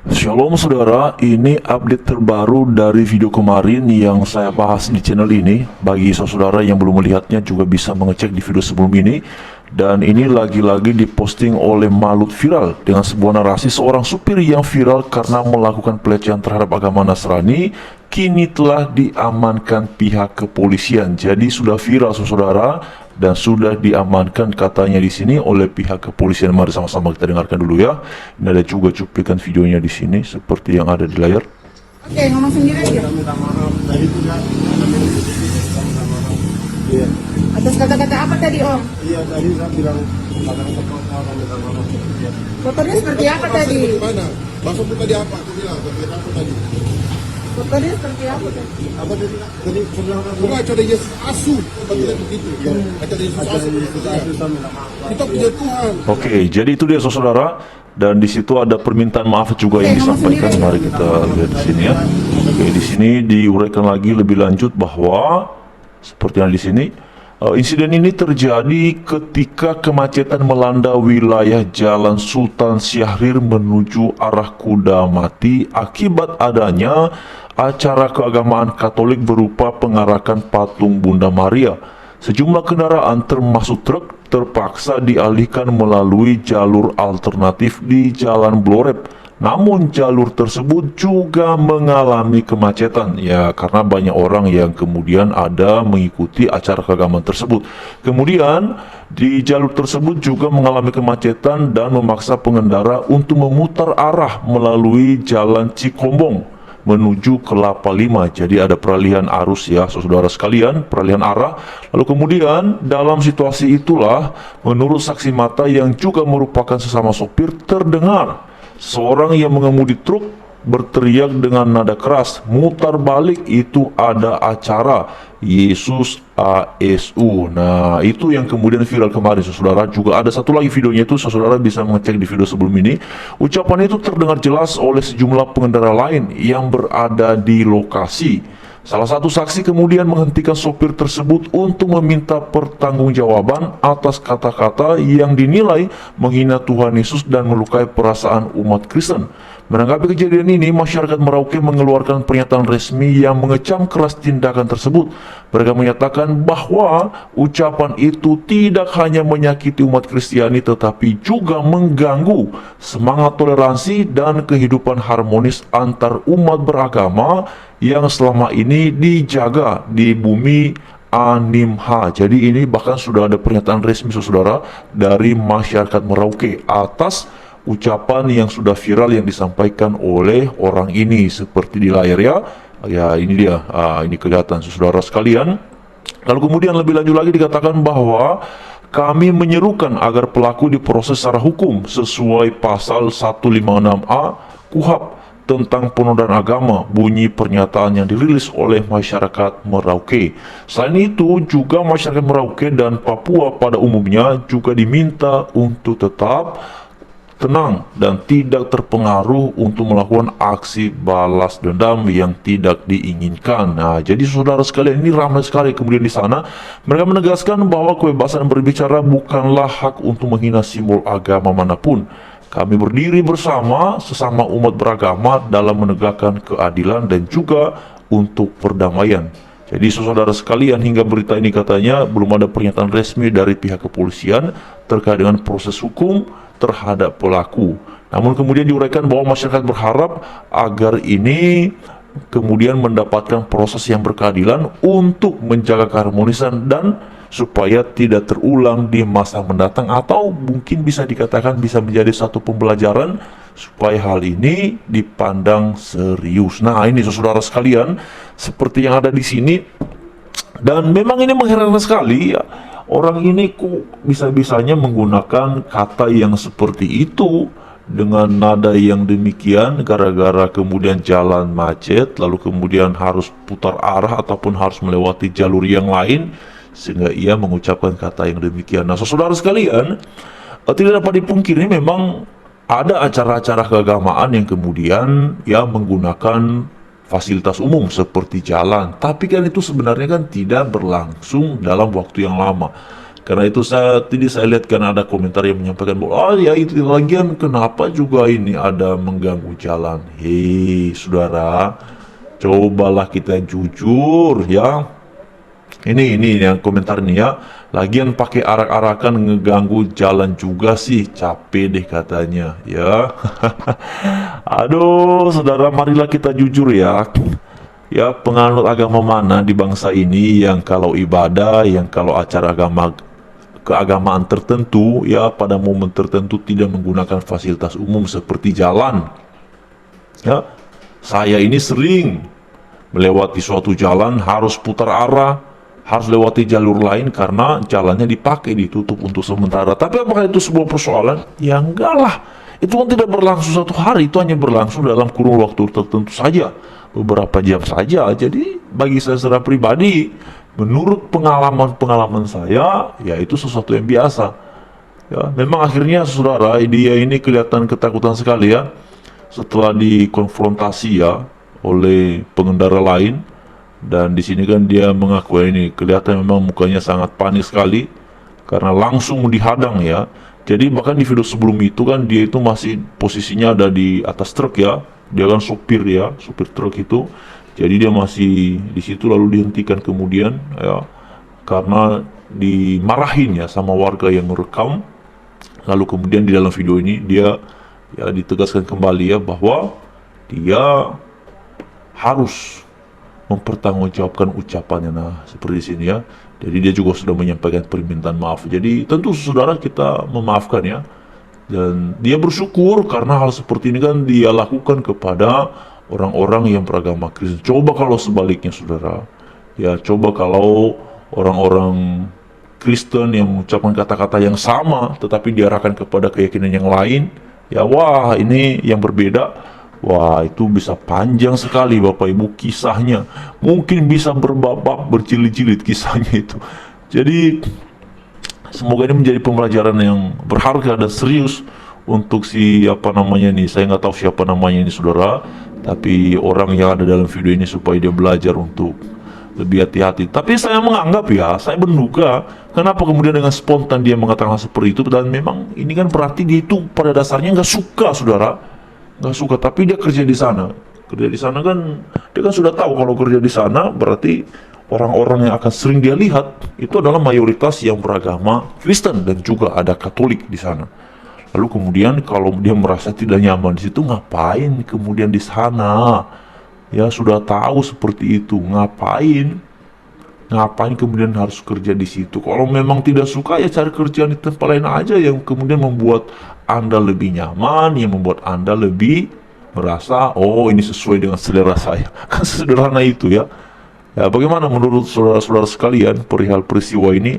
Shalom saudara, ini update terbaru dari video kemarin yang saya bahas di channel ini. Bagi saudara yang belum melihatnya juga bisa mengecek di video sebelum ini. Dan ini lagi-lagi diposting oleh Malut Viral dengan sebuah narasi seorang supir yang viral karena melakukan pelecehan terhadap agama Nasrani kini telah diamankan pihak kepolisian. Jadi sudah viral saudara dan sudah diamankan katanya di sini oleh pihak kepolisian. Mari sama-sama kita dengarkan dulu ya. Ini ada juga cuplikan videonya di sini seperti yang ada di layar. Oke, ngomong sendiri aja. Minta maaf. Tadi itu kan ada minta maaf. Iya. Atas kata-kata apa tadi, Om? Iya, tadi saya bilang kata-kata kotor, minta maaf. Iya. Kotornya seperti apa tadi? Gimana? Maksudnya tadi apa? Aku bilang, tadi apa tadi? Kotornya seperti apa tadi? Apa tadi? Tadi saya bilang bukan acara Yesus asu. Tidak begitu. Iya. Acara Yesus asu. Saya minta maaf. Kita punya Tuhan. Oke, jadi itu dia saudara. Dan di situ ada permintaan maaf juga yang disampaikan. Mari kita lihat di sini ya. Oke, di sini diuraikan lagi lebih lanjut bahwa seperti yang di sini, insiden ini terjadi ketika kemacetan melanda wilayah Jalan Sultan Syahrir menuju arah Kuda Mati akibat adanya acara keagamaan Katolik berupa pengarakan patung Bunda Maria. Sejumlah kendaraan termasuk truk terpaksa dialihkan melalui jalur alternatif di Jalan Blorep. Namun jalur tersebut juga mengalami kemacetan ya karena banyak orang yang kemudian ada mengikuti acara keagamaan tersebut. Kemudian di jalur tersebut juga mengalami kemacetan dan memaksa pengendara untuk memutar arah melalui Jalan Cikombong menuju Kelapa Lima. Jadi ada peralihan arus ya saudara sekalian, peralihan arah. Lalu kemudian dalam situasi itulah menurut saksi mata yang juga merupakan sesama sopir terdengar seorang yang mengemudi truk berteriak dengan nada keras, mutar balik itu ada acara Yesus ASU. Nah itu yang kemudian viral kemarin saudara. Juga ada satu lagi videonya itu saudara bisa mengecek di video sebelum ini. Ucapan itu terdengar jelas oleh sejumlah pengendara lain yang berada di lokasi. Salah satu saksi kemudian menghentikan sopir tersebut untuk meminta pertanggungjawaban atas kata-kata yang dinilai menghina Tuhan Yesus dan melukai perasaan umat Kristen. Menanggapi kejadian ini, masyarakat Merauke mengeluarkan pernyataan resmi yang mengecam keras tindakan tersebut. Mereka menyatakan bahwa ucapan itu tidak hanya menyakiti umat Kristiani tetapi juga mengganggu semangat toleransi dan kehidupan harmonis antar umat beragama yang selama ini dijaga di bumi Animha. Jadi ini bahkan sudah ada pernyataan resmi saudara dari masyarakat Merauke atas ucapan yang sudah viral yang disampaikan oleh orang ini seperti di layar ya. Ya ini dia, ini kelihatan saudara sekalian. Lalu kemudian lebih lanjut lagi dikatakan bahwa kami menyerukan agar pelaku diproses secara hukum sesuai pasal 156A KUHP tentang penodaan agama, bunyi pernyataan yang dirilis oleh masyarakat Merauke. Selain itu, juga masyarakat Merauke dan Papua pada umumnya juga diminta untuk tetap tenang dan tidak terpengaruh untuk melakukan aksi balas dendam yang tidak diinginkan. Nah, jadi saudara sekalian, ini ramai sekali kemudian di sana. Mereka menegaskan bahwa kebebasan berbicara bukanlah hak untuk menghina simbol agama manapun. Kami berdiri bersama sesama umat beragama dalam menegakkan keadilan dan juga untuk perdamaian. Jadi saudara sekalian, hingga berita ini katanya belum ada pernyataan resmi dari pihak kepolisian terkait dengan proses hukum terhadap pelaku. Namun kemudian diuraikan bahwa masyarakat berharap agar ini kemudian mendapatkan proses yang berkeadilan untuk menjaga keharmonisan dan supaya tidak terulang di masa mendatang, atau mungkin bisa dikatakan bisa menjadi satu pembelajaran supaya hal ini dipandang serius. Nah ini saudara sekalian seperti yang ada di sini, dan memang ini mengherankan sekali ya. Orang ini kok bisa-bisanya menggunakan kata yang seperti itu dengan nada yang demikian gara-gara kemudian jalan macet, lalu kemudian harus putar arah ataupun harus melewati jalur yang lain sehingga ia mengucapkan kata yang demikian. Nah, saudara sekalian, tidak dapat dipungkiri memang ada acara-acara keagamaan yang kemudian ya menggunakan fasilitas umum seperti jalan, tapi kan itu sebenarnya kan tidak berlangsung dalam waktu yang lama. Karena itu tadi saya lihat kan ada komentar yang menyampaikan bahwa ya itu lagian kenapa juga ini ada mengganggu jalan. Hei saudara, cobalah kita jujur ya. Ini yang komentar nih ya. Lagian pakai arak-arakan ngeganggu jalan juga sih, capek deh katanya ya. Aduh saudara, marilah kita jujur ya. Ya, penganut agama mana di bangsa ini yang kalau ibadah, yang kalau acara keagamaan tertentu ya pada momen tertentu tidak menggunakan fasilitas umum seperti jalan. Ya, saya ini sering melewati suatu jalan harus putar arah, harus lewati jalur lain karena jalannya dipakai ditutup untuk sementara. Tapi apakah itu sebuah persoalan? Ya enggak lah. Itu kan tidak berlangsung satu hari, itu hanya berlangsung dalam kurun waktu tertentu saja, beberapa jam saja. Jadi bagi saya secara pribadi, menurut pengalaman saya, ya itu sesuatu yang biasa. Ya, memang akhirnya saudara, dia ini kelihatan ketakutan sekali ya, setelah dikonfrontasi ya oleh pengendara lain. Dan di sini kan dia mengaku ini kelihatan memang mukanya sangat panik sekali karena langsung dihadang ya. Jadi bahkan di video sebelum itu kan dia itu masih posisinya ada di atas truk ya. Dia kan sopir ya, sopir truk itu. Jadi dia masih di situ lalu dihentikan kemudian ya karena dimarahin ya sama warga yang merekam. Lalu kemudian di dalam video ini dia ya ditegaskan kembali ya bahwa dia harus mempertanggungjawabkan ucapannya. Nah, seperti di sini ya. Jadi dia juga sudah menyampaikan permintaan maaf. Jadi tentu saudara kita memaafkan ya. Dan dia bersyukur karena hal seperti ini kan dia lakukan kepada orang-orang yang beragama Kristen. Coba kalau sebaliknya saudara. Ya coba kalau orang-orang Kristen yang mengucapkan kata-kata yang sama tetapi diarahkan kepada keyakinan yang lain. Ya wah ini yang berbeda. Wah itu bisa panjang sekali Bapak Ibu kisahnya. Mungkin bisa berbab berjilid-jilid kisahnya itu. Jadi semoga ini menjadi pembelajaran yang berharga dan serius untuk siapa namanya nih. Saya nggak tahu siapa namanya ini saudara. Tapi orang yang ada dalam video ini supaya dia belajar untuk lebih hati-hati. Tapi saya menganggap ya, saya menduga kenapa kemudian dengan spontan dia mengatakan seperti itu. Dan memang ini kan berarti dia itu pada dasarnya nggak suka saudara. Nggak suka, tapi dia kerja di sana. Kerja di sana kan, dia kan sudah tahu kalau kerja di sana berarti orang-orang yang akan sering dia lihat itu adalah mayoritas yang beragama Kristen dan juga ada Katolik di sana. Lalu kemudian kalau dia merasa tidak nyaman di situ, ngapain kemudian di sana? Ya sudah tahu seperti itu, ngapain kemudian harus kerja di situ? Kalau memang tidak suka ya cari kerjaan di tempat lain aja yang kemudian membuat Anda lebih nyaman, yang membuat Anda lebih merasa oh ini sesuai dengan selera saya. Kan sederhana itu ya. Ya bagaimana menurut saudara-saudara sekalian perihal peristiwa ini?